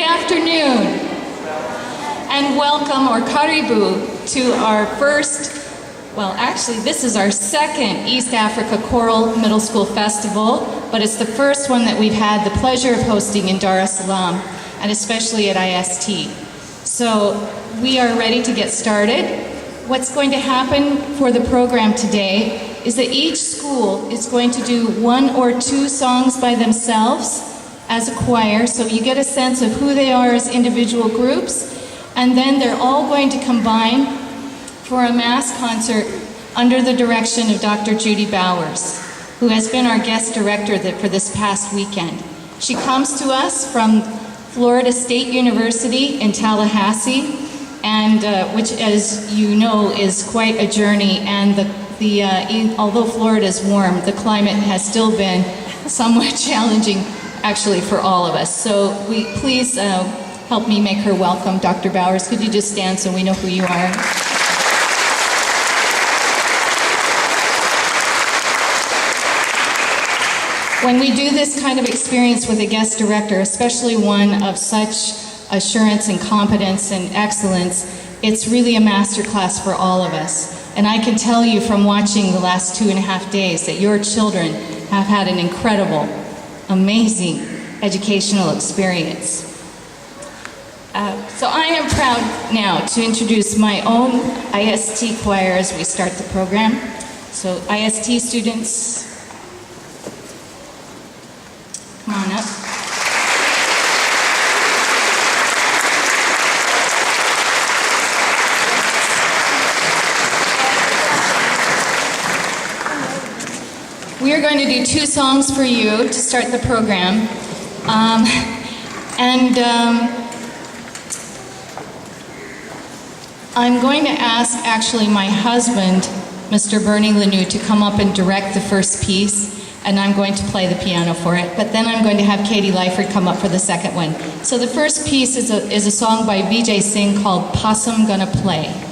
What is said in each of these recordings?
afternoon, and welcome, or karibu, to our first, well, actually, this is our second East Africa Choral Middle School Festival, but it's the first one that we've had the pleasure of hosting in Dar es Salaam, and especially at IST. So we are ready to get started. What's going to happen for the program today is that each school is going to do one or two songs by themselves as a choir, so you get a sense of who they are as individual groups, and then they're all going to combine for a mass concert under the direction of Dr. Judy Bowers, who has been our guest director for this past weekend. She comes to us from Florida State University in Tallahassee, and which, as you know, is quite a journey, and although Florida is warm, the climate has still been somewhat challenging actually for all of us. So please help me make her welcome. Dr. Bowers, could you just stand so we know who you are? When we do this kind of experience with a guest director, especially one of such assurance and competence and excellence, it's really a masterclass for all of us. And I can tell you from watching the last 2.5 days that your children have had an incredible, amazing educational experience. So I am proud now to introduce my own IST choir as we start the program. So IST students, come on up. We are going to do two songs for you to start the program. I'm going to ask actually my husband, Mr. Bernie Lanou, to come up and direct the first piece, and I'm going to play the piano for it. But then I'm going to have Katie Lyford come up for the second one. So the first piece is a song by Vijay Singh called Possum Gonna Play.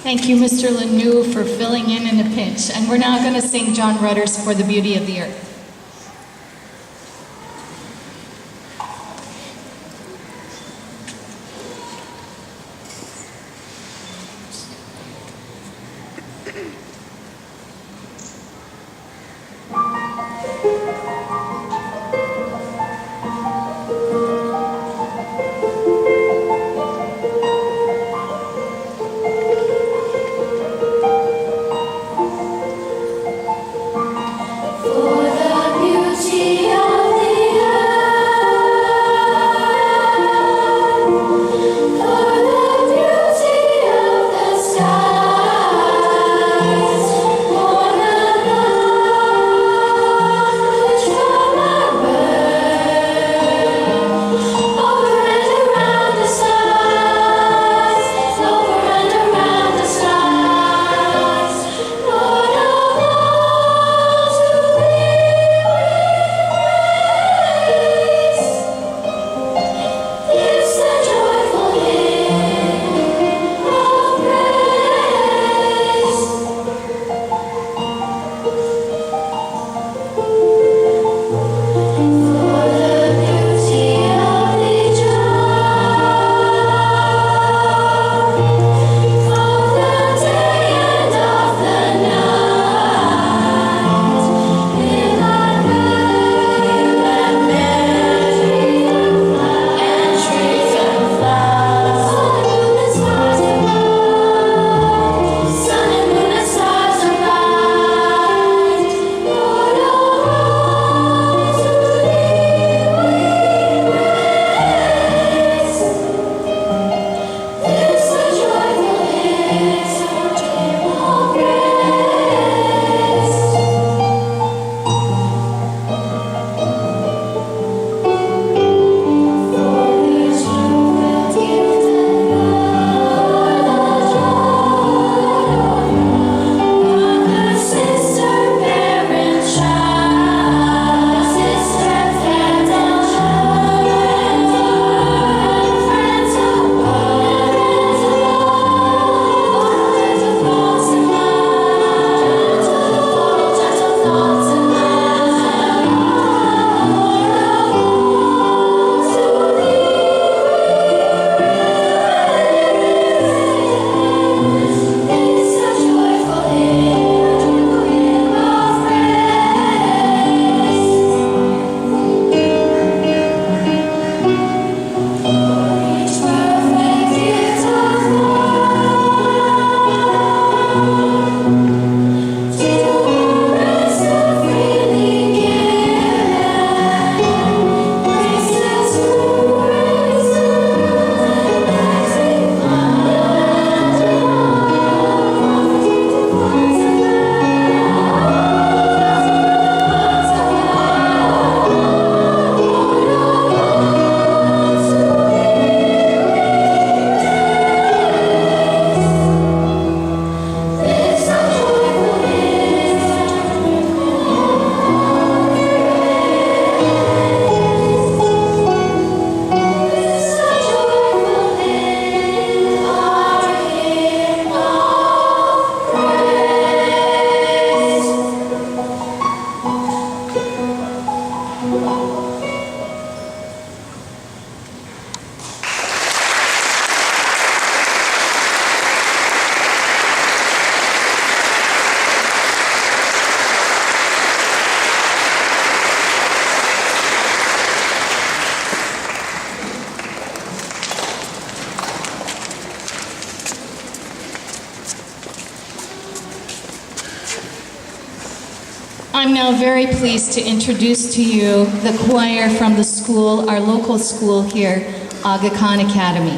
Thank you, Mr. Lanou, for filling in a pinch. And we're now going to sing John Rutter's For the Beauty of the Earth. I'm now very pleased to introduce to you the choir from the school, our local school here, Aga Khan Academy.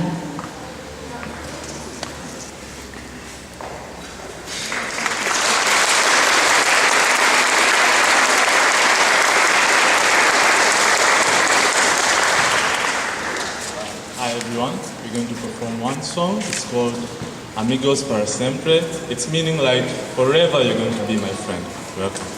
Hi everyone, we're going to perform one song. It's called Amigos para siempre. It's meaning like forever you're going to be my friend. Welcome.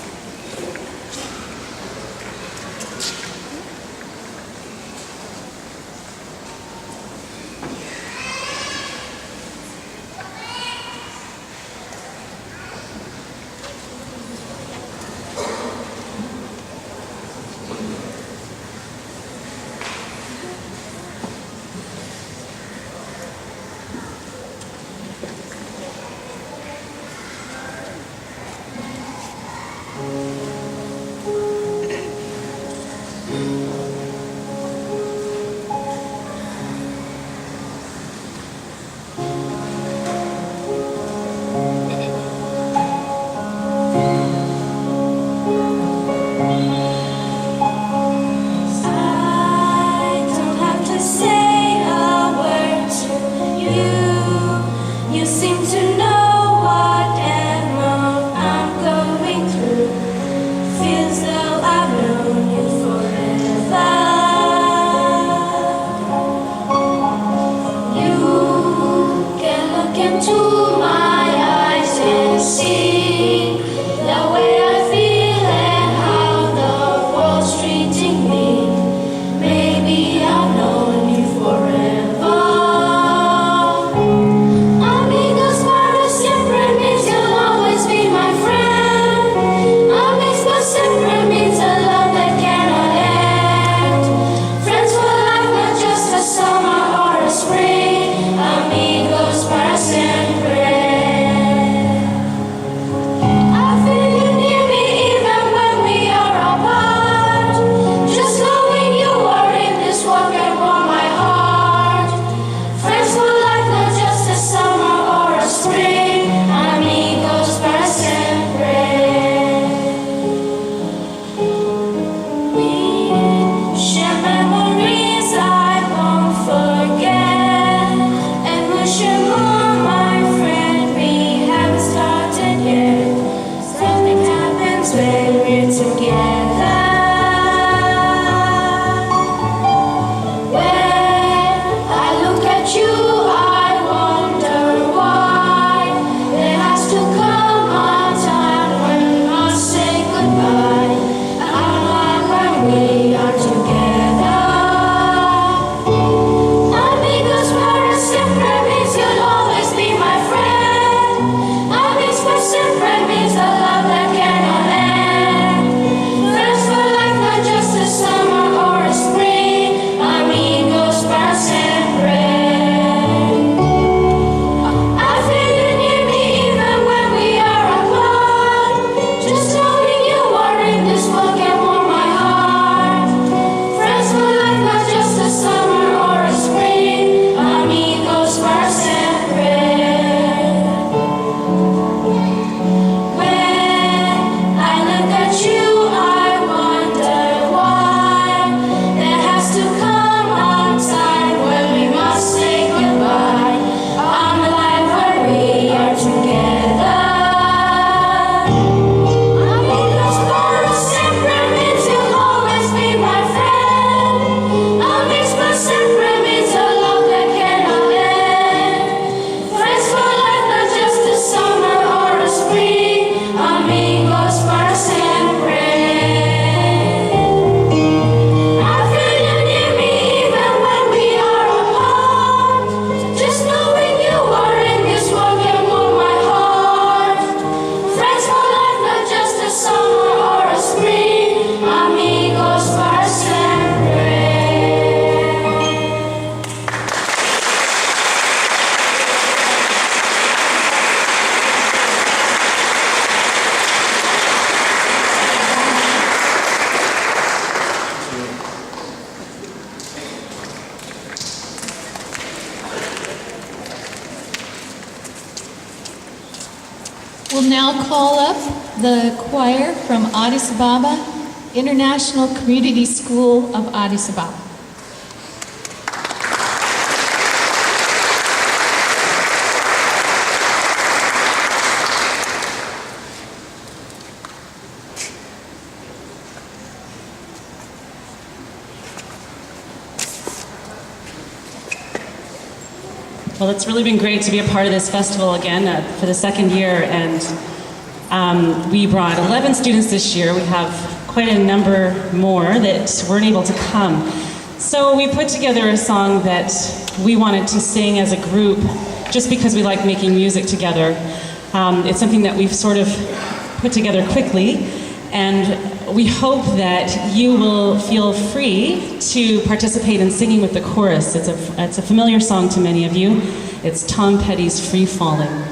when we're together. When I look at you, I wonder why there has to come a time when we must say goodbye. I'm glad when we are together. Amigos para siempre means you'll always be my friend. Amigos for siempre means a love that cannot end. Friends for life, not just a summer or a spring. Amigos para siempre. I feel you near me even when we are apart. Just knowing you are in this world can warm my heart. Friends for life, not just a summer or a spring. Amigos para siempre. When I look at you, I wonder why there has to come a time when we must say goodbye. I'm alive when we are together. Amigos para siempre means you'll always be my friend. Amigos para siempre means a love that cannot end. Friends for life, not just a summer or a spring. Amigos para siempre. I feel you near me even when we are apart. Just knowing you are in this world can warm my heart. Friends for life, not just a summer or a spring. Amigos para siempre. We'll now call up the choir from Addis Ababa, International Community School of Addis Ababa. Well, it's really been great to be a part of this festival again for the second year, and we brought 11 students this year. We have quite a number more that weren't able to come. So we put together a song that we wanted to sing as a group just because we like making music together. It's something that we've sort of put together quickly, and we hope that you will feel free to participate in singing with the chorus. It's a familiar song to many of you. It's Tom Petty's Free Falling.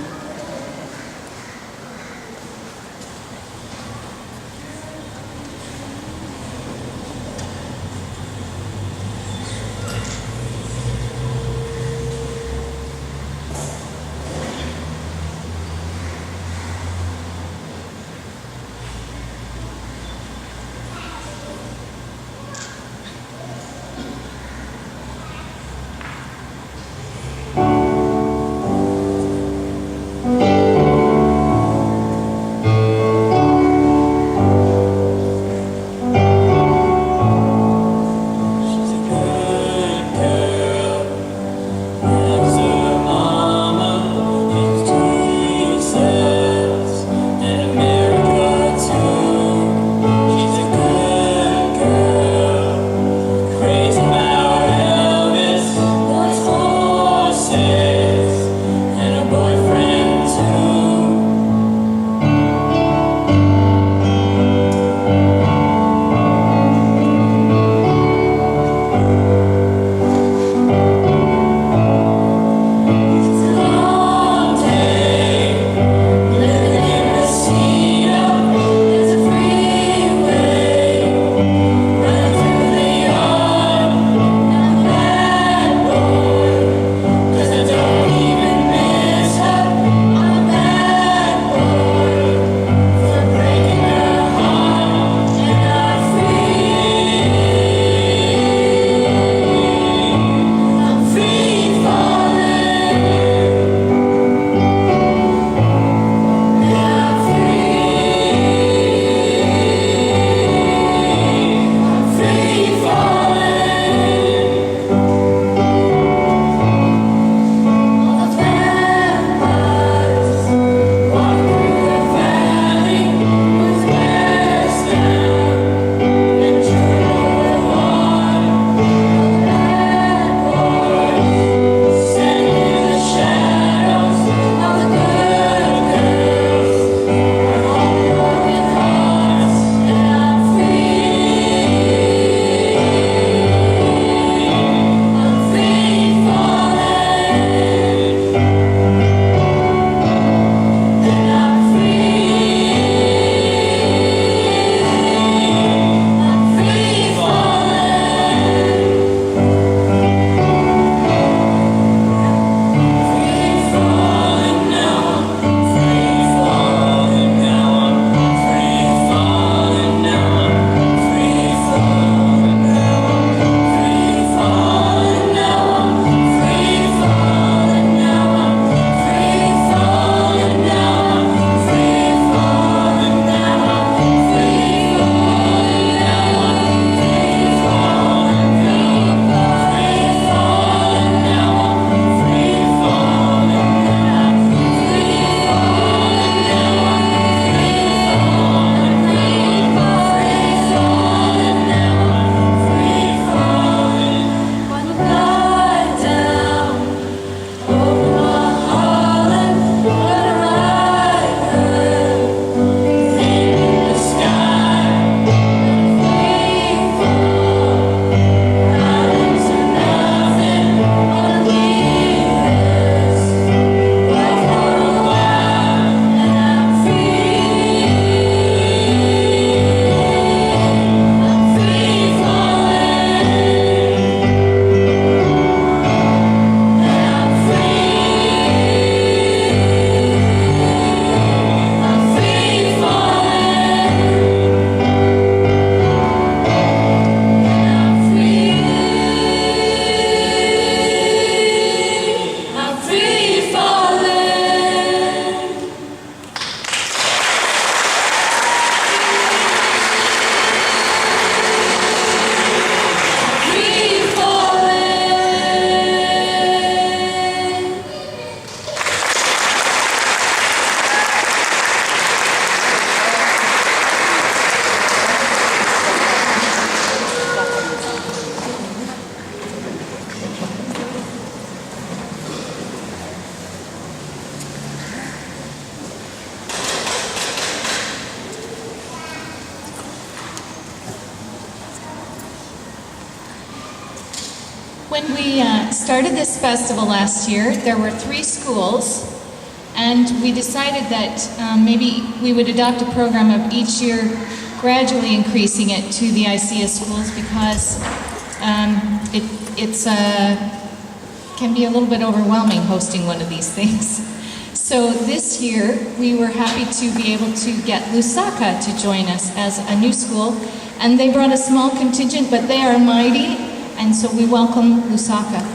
When we started this festival last year, there were 3 schools, and we decided that maybe we would adopt a program of each year gradually increasing it to the ICEA schools because it can be a little bit overwhelming hosting one of these things. So this year, we were happy to be able to get Lusaka to join us as a new school, and they brought a small contingent, but they are mighty, and so we welcome Lusaka.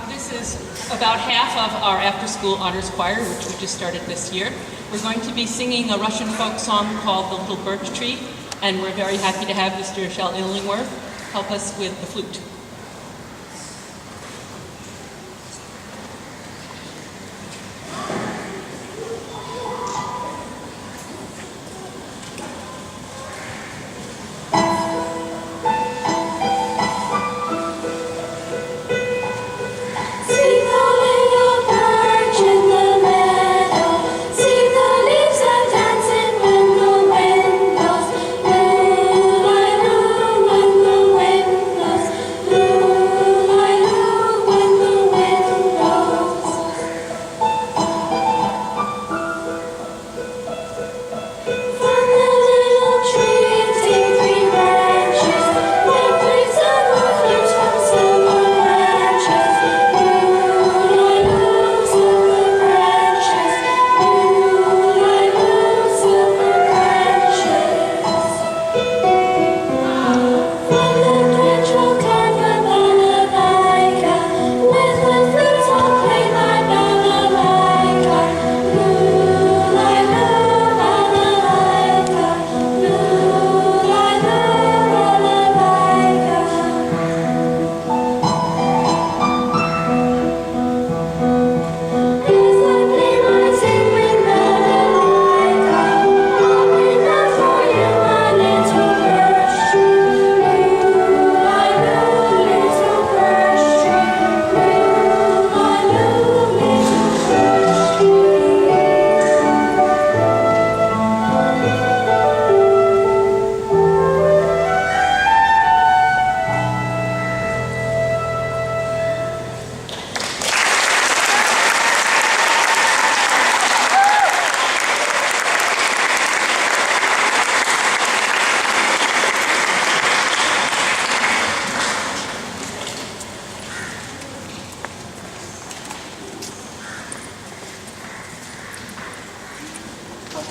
This is about half of our after-school honors choir, which we just started this year. We're going to be singing a Russian folk song called The Little Birch Tree, and we're very happy to have Mr. Shel Illingworth help us with the flute.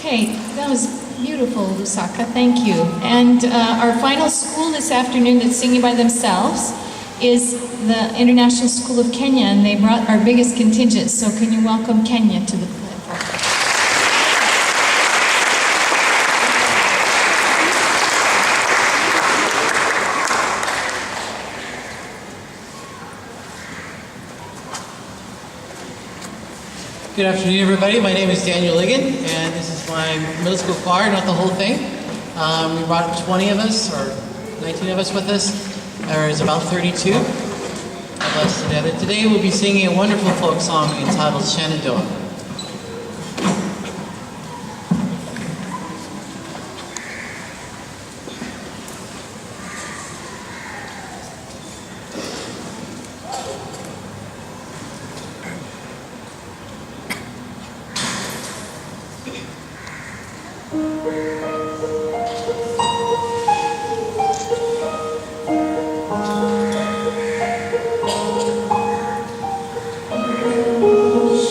Okay, that was beautiful, Lusaka. Thank you. And our final school this afternoon that's singing by themselves is the International School of Kenya, and they brought our biggest contingent. So can you welcome Kenya to the platform? Good afternoon, everybody. My name is Daniel Ligon, and this is my middle school choir, not the whole thing. We brought 20 of us, or 19 of us with us. There's about 32 of us together. Today we'll be singing a wonderful folk song entitled Shenandoah.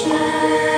Shine.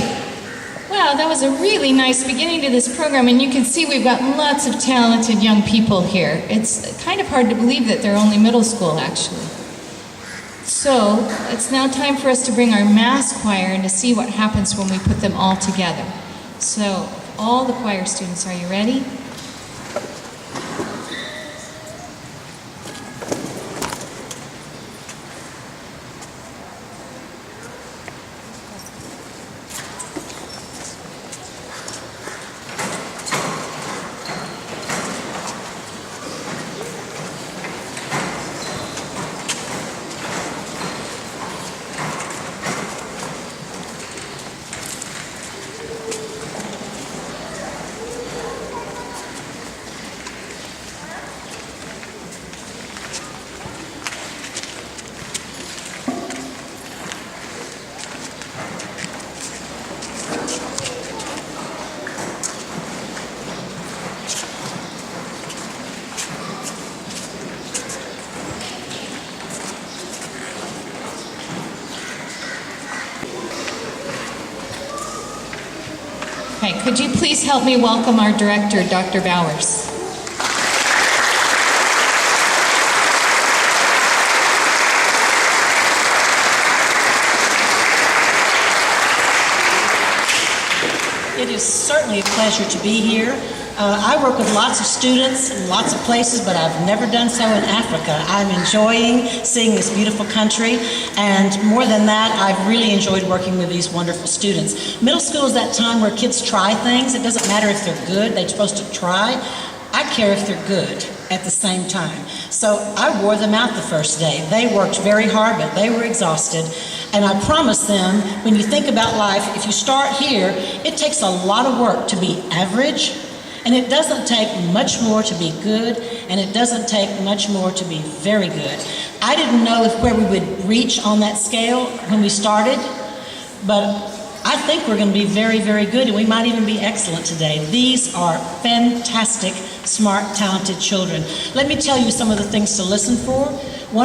great. Wow, that was a really nice beginning to this program, and you can see we've got lots of talented young people here. It's kind of hard to believe that they're only middle school, actually. So, it's now time for us to bring our mass choir and to see what happens when we put them all together. So, all the choir students, are you ready? Okay, could you please help me welcome our director, Dr. Bowers? It is certainly a pleasure to be here. I work with lots of students in lots of places, but I've never done so in Africa. I'm enjoying seeing this beautiful country, and more than that, I've really enjoyed working with these wonderful students. Middle school is that time where kids try things. It doesn't matter if they're good, they're supposed to try. I care if they're good at the same time. So I wore them out the first day. They worked very hard, but they were exhausted. And I promise them, when you think about life, if you start here, it takes a lot of work to be average, and it doesn't take much more to be good, and it doesn't take much more to be very good. I didn't know where we would reach on that scale when we started, but I think we're going to be very, very good, and we might even be excellent today. These are fantastic, smart, talented children. Let me tell you some of the things to listen for.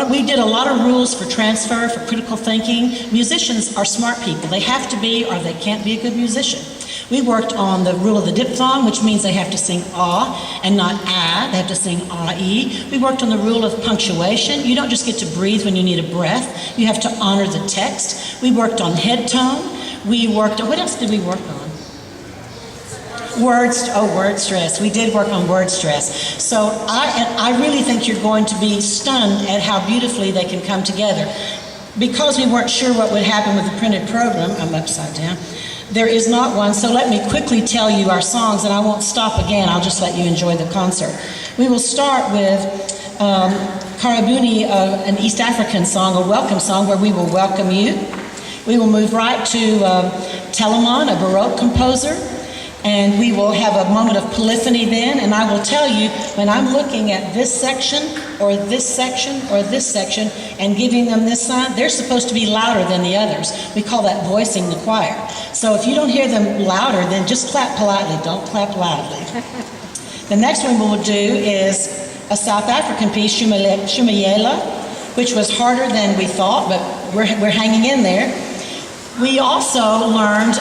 We did a lot of rules for transfer, for critical thinking. Musicians are smart people. They have to be, or they can't be a good musician. We worked on the rule of the diphthong, which means they have to sing ah and not ah. They have to sing ah-e. We worked on the rule of punctuation. You don't just get to breathe when you need a breath. You have to honor the text. We worked on head tone. We worked on, what else did we work on? Word stress. We did work on word stress. So I really think you're going to be stunned at how beautifully they can come together. Because we weren't sure what would happen with the printed program, I'm upside down, there is not one, so let me quickly tell you our songs, and I won't stop again, I'll just let you enjoy the concert. We will start with Karabuni, an East African song, a welcome song where we will welcome you. We will move right to Telemann, a Baroque composer, and we will have a moment of polyphony then, and I will tell you, when I'm looking at this section, or this section, or this section, and giving them this sign, they're supposed to be louder than the others. We call that voicing the choir. So if you don't hear them louder, then just clap politely, don't clap loudly. The next one we'll do is a South African piece, Shumayela, which was harder than we thought, but we're hanging in there. We also learned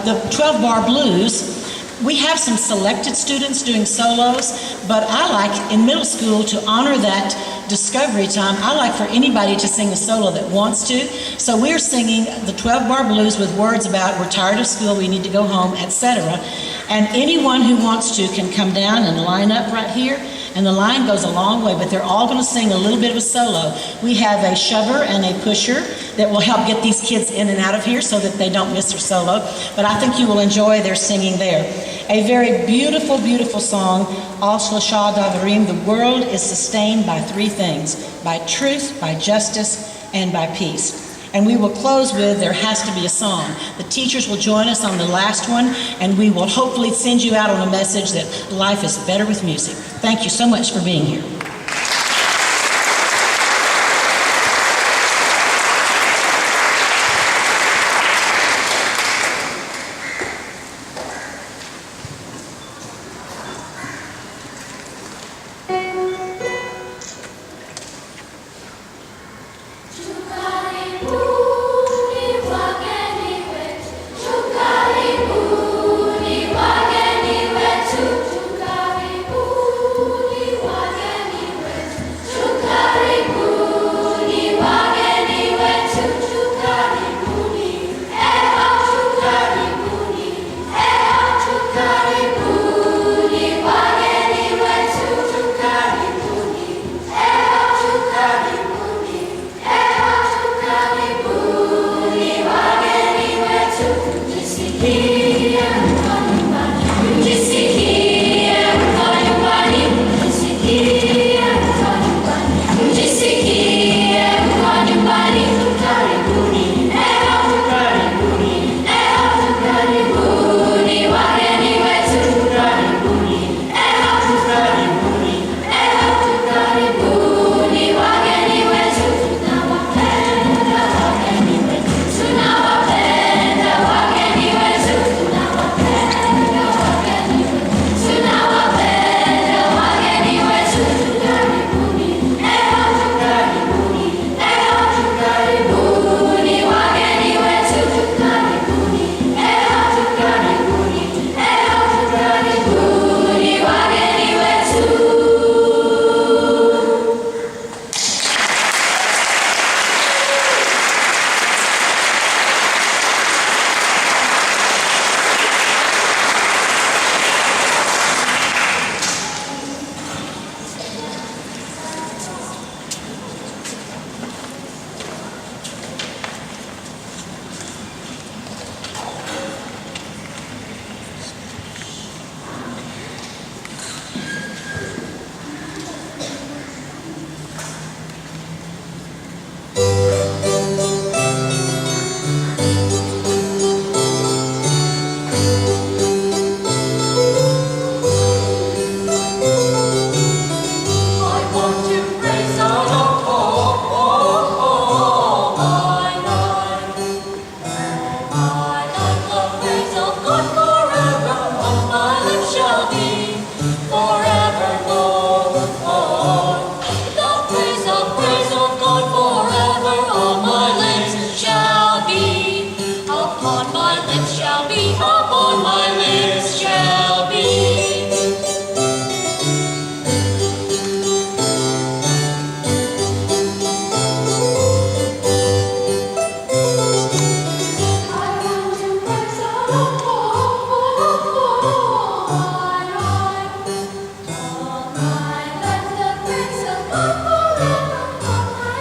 the 12-bar blues. We have some selected students doing solos, but I like in middle school to honor that discovery time. I like for anybody to sing a solo that wants to. So we're singing the 12-bar blues with words about we're tired of school, we need to go home, etc. And anyone who wants to can come down and line up right here. And the line goes a long way, but they're all going to sing a little bit of a solo. We have a shover and a pusher that will help get these kids in and out of here so that they don't miss their solo. But I think you will enjoy their singing there. A very beautiful, beautiful song, Al Shloshah Davarim, the world is sustained by three things, by truth, by justice, and by peace. And we will close with There Has to Be a Song. The teachers will join us on the last one, and we will hopefully send you out on a message that life is better with music. Thank you so much for being here. Chukari,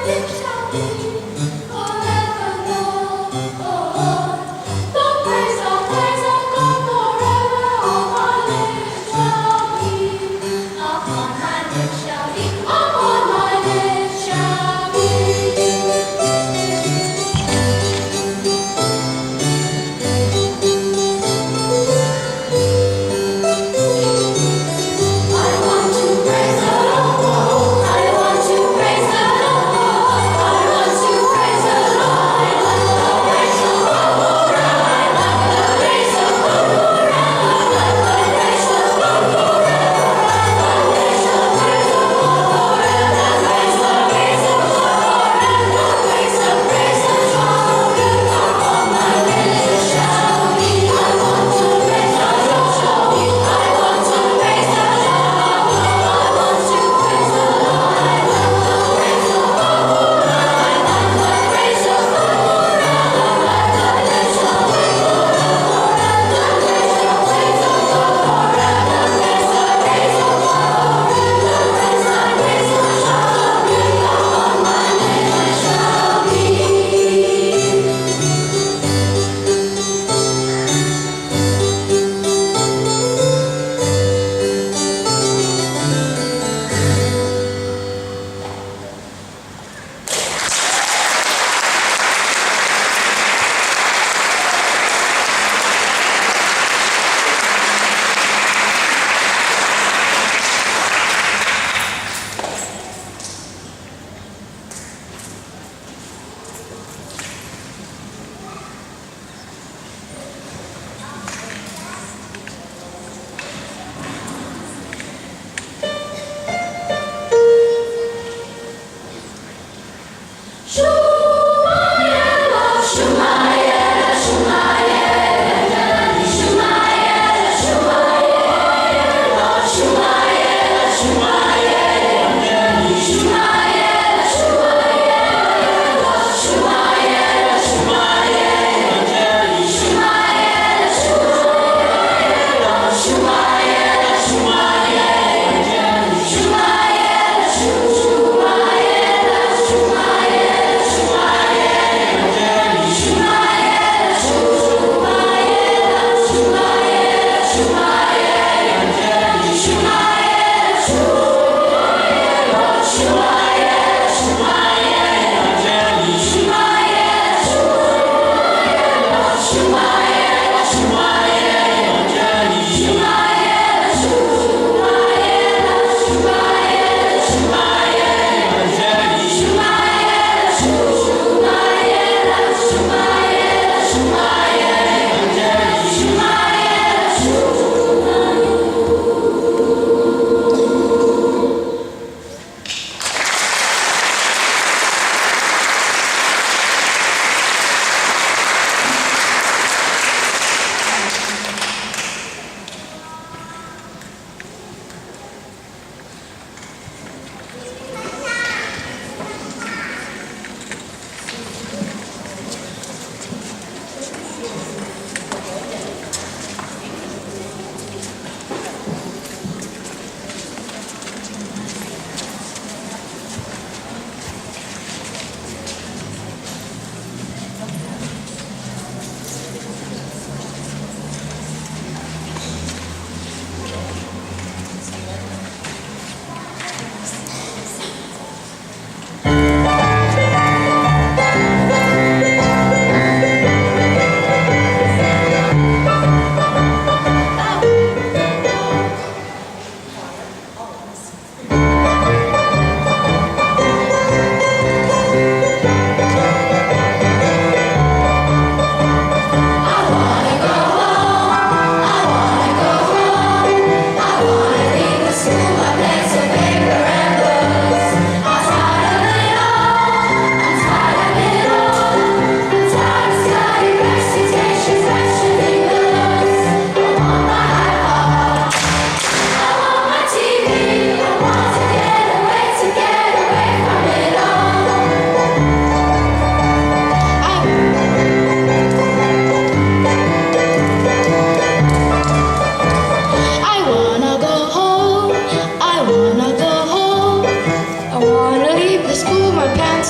it shall be forevermore. The praise of God forever on my lips shall be. Upon my lips shall be. Upon my lips shall be. I want to praise the Lord. I want to praise the Lord. I want to praise the Lord. I want to praise the Lord forever. I want to praise the Lord forever. I want to praise the Lord forever. I want to praise the Lord forever. Praise the Lord forever. Praise the Lord upon my lips shall be. I want to praise the Lord shall be. I want to praise the Lord.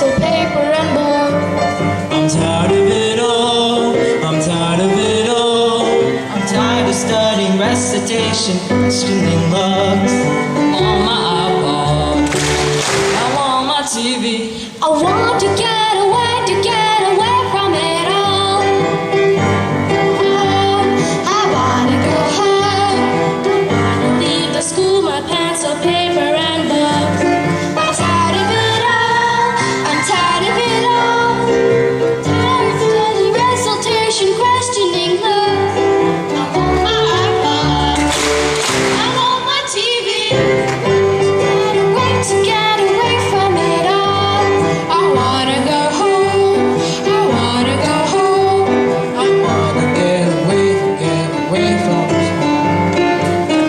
pencil, paper, and board. I'm tired of it all. I'm tired of it all. I'm tired of studying recitation, questioning love. I want my iPod. I want my TV. I want to get away from it all. Oh, I wanna go home. I wanna leave the school, my pencil, paper, and books. I'm tired of it all. I'm tired of it all. Tired of studying recitation, questioning love. I want my iPod. I want my TV. To get away from it all. I wanna go home. I wanna go home. I wanna get away from this. I'm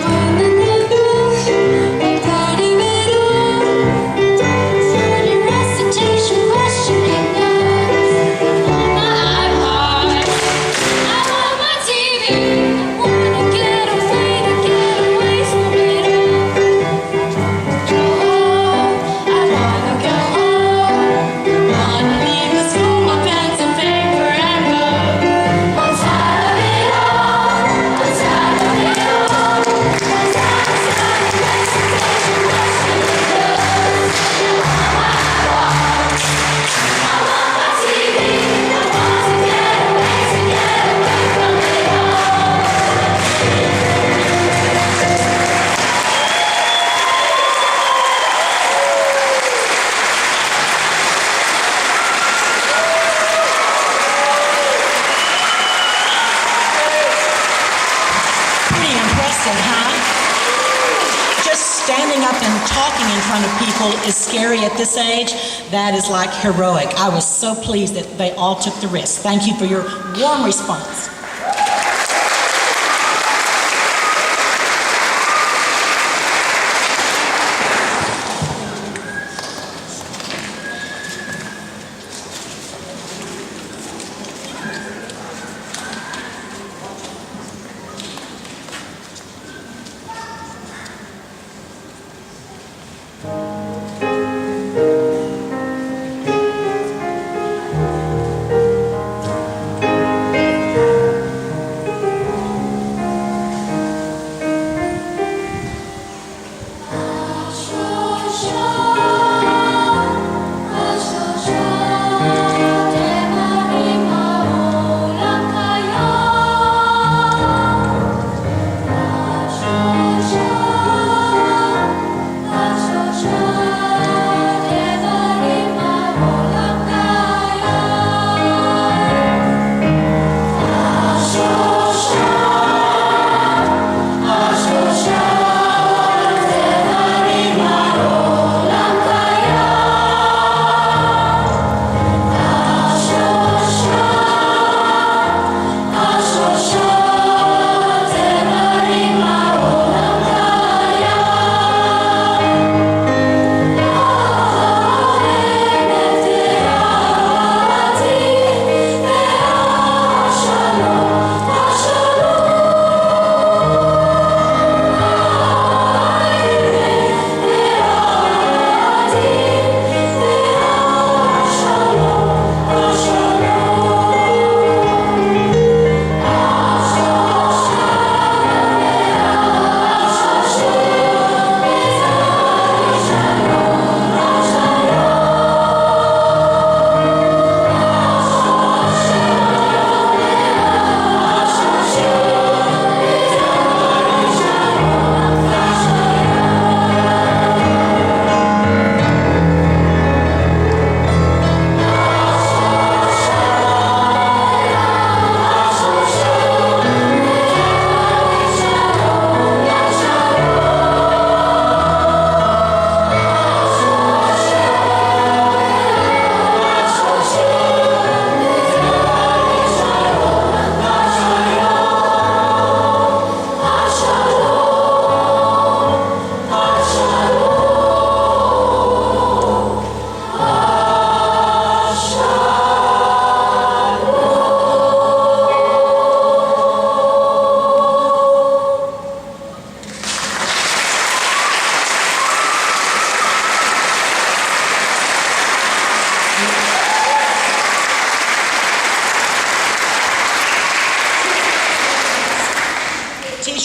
tired of it all. Studying recitation, questioning love. I want my iPod. I want my TV. I wanna get away from it all. I wanna go home. Wanna leave the school, my pencil, paper, and book. I'm tired of it all. I'm tired of it all. I'm tired of studying recitation, questioning love. I want my iPod. I want my TV. I want to get away from it all. Pretty impressive, huh? Just standing up and talking in front of people is scary at this age. That is like heroic. I was so pleased that they all took the risk. Thank you for your warm response.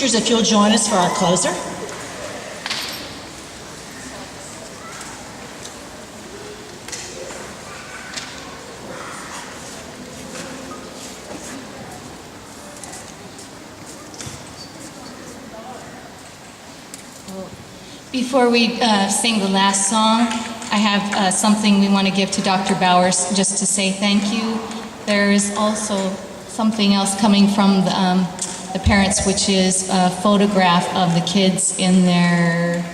Ushers, if you'll join us for our closer. Before we sing the last song, I have something we want to give to Dr. Bowers just to say thank you. There is also something else coming from the parents, which is a photograph of the kids in their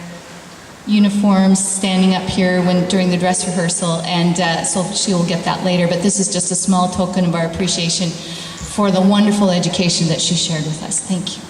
uniforms standing up here during the dress rehearsal, and so she will get that later. But this is just a small token of our appreciation for the wonderful education that she shared with us. Thank you.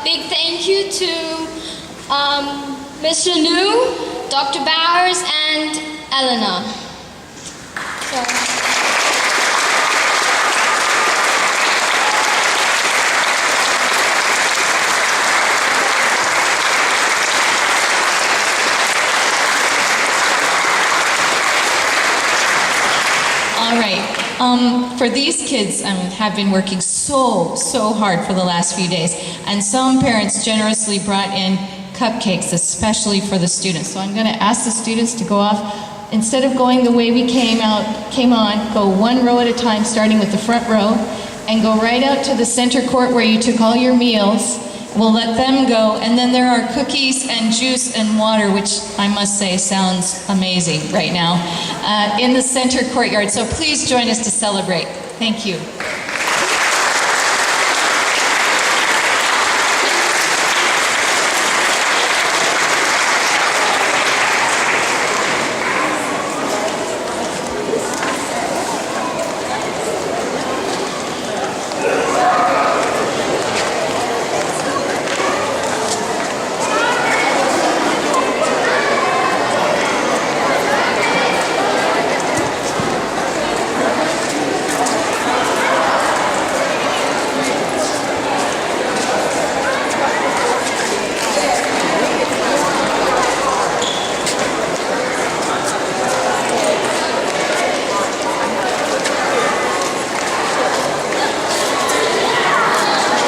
Big thank you to Mr. New Dr. Bowers, and Eleanor. All right. For these kids, have been working so hard for the last few days, and some parents generously brought in cupcakes, especially for the students. So I'm going to ask the students to go off. Instead of going the way we came on, go one row at a time, starting with the front row, and go right out to the center court where you took all your meals. We'll let them go, and then there are cookies and juice and water, which I must say sounds amazing right now, in the center courtyard. So please join us to celebrate. Thank you.